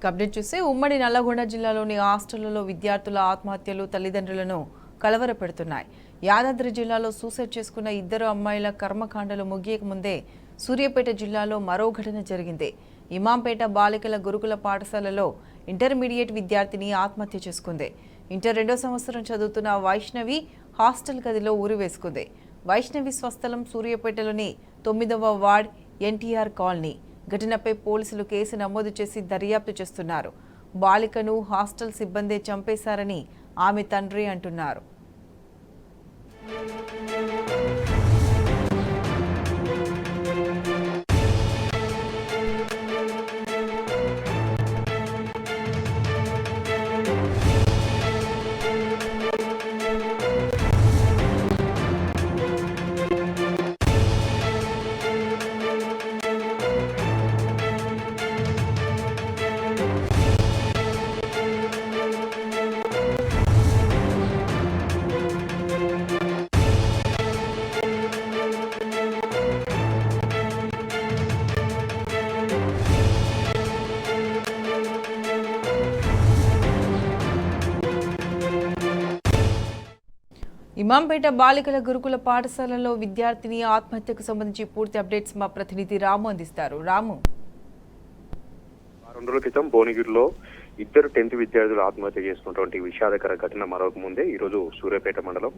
Update చూస్తే ఉమ్మడి నల్లగొండ జిల్లాలోని హాస్టళ్లలో విద్యార్థుల ఆత్మహత్యలు తల్లిదండ్రులను కలవరపెడుతున్నాయి. యాదాద్రి జిల్లాలో సూసైడ్ చేసుకున్న ఇద్దరు అమ్మాయిల కర్మకాండలు ముగియక ముందే సూర్యాపేట జిల్లాలో మరో ఘటన జరిగింది. ఇమాంపేట బాలికల గురుకుల పాఠశాలలో ఇంటర్మీడియట్ విద్యార్థిని ఆత్మహత్య చేసుకుంది. ఇంటర్ 2వ సంవత్సరం చదువుతున్న వైష్ణవి హాస్టల్ గదిలో ఊరివేసుకుంది. వైష్ణవి స్వస్థలం సూర్యాపేటలోని 9వ వార్డ్ ఎన్టీఆర్ కాలనీ. ఘటనపై పోలీసులు కేసు నమోదు చేసి దర్యాప్తు చేస్తున్నారు. బాలికను హాస్టల్ సిబ్బందే చంపేశారని ఆమె తండ్రి అంటున్నారు. ఇమాంపేట బాలికల గురుకుల పాఠశాలలో విద్యార్థిని ఆత్మహత్యకు సంబంధించి పూర్తి అప్డేట్స్ మా ప్రతినిధి రాము అందిస్తారు. రాము, 2 రోజుల క్రితం భువనగిరిలో ఇద్దరు 10th విద్యార్థులు ఆత్మహత్య చేసుకున్నటువంటి విషాదకర ఘటన మరొక ముందే ఈ రోజు సూర్యాపేట మండలం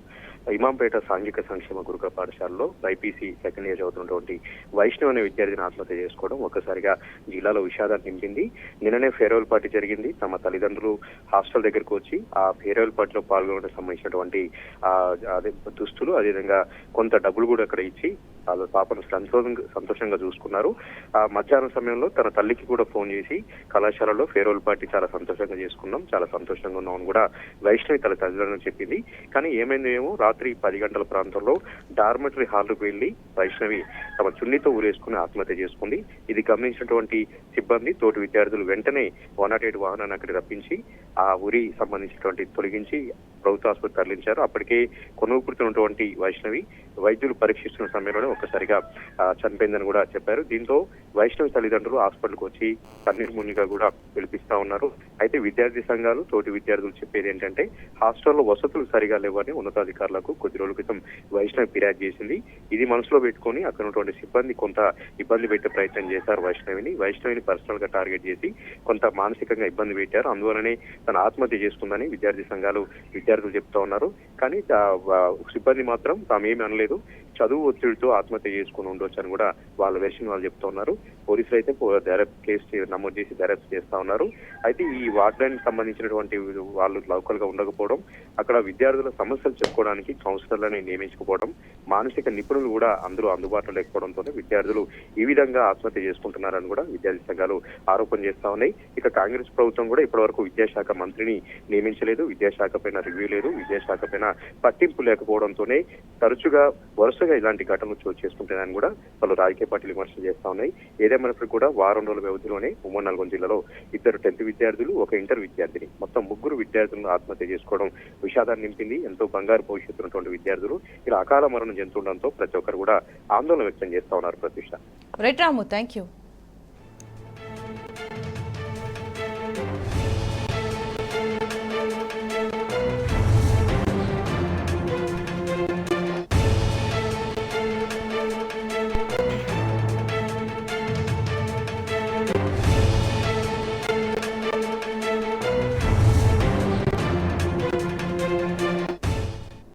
ఇమాంపేట సాంఘిక సంక్షేమ గురుకుల పాఠశాలలో బైపీసీ సెకండ్ ఇయర్ చదువుతున్నటువంటి వైష్ణవ్ అనే విద్యార్థిని ఆత్మహత్య చేసుకోవడం ఒక్కసారిగా జిల్లాలో విషాదాన్ని నింపింది. నిన్ననే ఫేర్వెల్ పార్టీ జరిగింది. తమ తల్లిదండ్రులు హాస్టల్ దగ్గరకు వచ్చి ఆ ఫేర్వెల్ పార్టీలో పాల్గొనడానికి సంబంధించినటువంటి దుస్తులు, అదేవిధంగా కొంత డబ్బులు కూడా అక్కడ ఇచ్చి వాళ్ళ పాపను సంతోషంగా చూసుకున్నారు. ఆ మధ్యాహ్నం సమయంలో తన తల్లికి కూడా ఫోన్ చేసి కళాశాలలో ఫేర్వెల్ పార్టీ చాలా సంతోషంగా చేసుకున్నాం, చాలా సంతోషంగా ఉన్నాం అని కూడా వైష్ణవి తన తల్లిదండ్రులను చెప్పింది. కానీ ఏమైందేమో రాత్రి 10 గంటల ప్రాంతంలో డార్మెటరీ హాల్కు వెళ్లి వైష్ణవి తమ చున్నీతో ఊరేసుకుని ఆత్మహత్య చేసుకుంది. ఇది గమనించినటువంటి సిబ్బంది, తోటి విద్యార్థులు వెంటనే 108 వాహనాన్ని అక్కడికి రప్పించి ఆ ఉరి సంబంధించినటువంటి తొలగించి ప్రభుత్వ ఆసుపత్రి తరలించారు. అప్పటికే కొనుగుపుడుతున్నటువంటి వైష్ణవి వైద్యులు పరీక్షిస్తున్న సమయంలోనే ఒక్కసారిగా చనిపోయిందని కూడా చెప్పారు. దీంతో వైష్ణవి తల్లిదండ్రులు హాస్పిటల్కి వచ్చి కన్నీరు మునిగా కూడా పిలిపిస్తా ఉన్నారు. అయితే విద్యార్థి సంఘాలు, తోటి విద్యార్థులు చెప్పేది ఏంటంటే హాస్టల్లో వసతులు సరిగా లేవని ఉన్నతాధికారులకు కొద్ది రోజుల క్రితం వైష్ణవి ఫిర్యాదు చేసింది. ఇది మనసులో పెట్టుకుని అక్కడ ఉన్నటువంటి సిబ్బంది కొంత ఇబ్బంది పెట్టే ప్రయత్నం చేశారు. వైష్ణవిని పర్సనల్ గా టార్గెట్ చేసి కొంత మానసికంగా ఇబ్బంది పెట్టారు. అందువలనే తన ఆత్మహత్య చేసుకుందని విద్యార్థి సంఘాలు విద్యార్థులు చెప్తా ఉన్నారు. కానీ సిబ్బంది మాత్రం తామేమీ అనలేదు, చదువు ఒత్తిడితో ఆత్మహత్య చేసుకుని ఉండొచ్చు అని కూడా వాళ్ళ వెర్షన్ వాళ్ళు చెప్తా ఉన్నారు. పోలీసులు అయితే కేసు నమోదు చేసి దర్యాప్తు చేస్తా ఉన్నారు. అయితే ఈ వార్డులైన్ సంబంధించినటువంటి వాళ్ళు లోకల్ గా ఉండకపోవడం, అక్కడ విద్యార్థుల సమస్యలు చెప్పుకోవడానికి కౌన్సిలర్లని నియమించకపోవడం, మానసిక నిపుణులు కూడా అందరూ అందుబాటులో లేకపోవడంతో విద్యార్థులు ఈ విధంగా ఆత్మహత్య చేసుకుంటున్నారని కూడా విద్యార్థి సంఘాలు ఆరోపణ చేస్తా ఉన్నాయి. ఇక కాంగ్రెస్ ప్రభుత్వం కూడా ఇప్పటివరకు విద్యాశాఖ మంత్రిని నియమించలేదు, విద్యాశాఖ పైన రివ్యూ లేదు, విద్యాశాఖ పైన పట్టింపు లేకపోవడంతోనే తరచుగా వరుసగా ఇలాంటి ఘటనలు చోటు చేసుకుంటున్నాయని కూడా వాళ్ళు రాజకీయ పార్టీలు విమర్శలు చేస్తా ఉన్నాయి. ఏదేమైనప్పటికీ కూడా వారం రోజుల వ్యవధిలోనే ఉమ్మడి నల్గొండ జిల్లాలో ఇద్దరు 10th విద్యార్థులు, ఒక ఇంటర్ విద్యార్థిని, మొత్తం 3 విద్యార్థులను ఆత్మహత్య చేసుకోవడం విషాదాన్ని నింపింది. ఎంతో బంగారు భవిష్యత్తున్నటువంటి విద్యార్థులు ఇలా అకాల మరణం చెందుతుండడంతో ప్రతి ఒక్కరు కూడా ఆందోళన వ్యక్తం చేస్తా ఉన్నారు. ప్రతిష్ట. Right Ramu, thank you.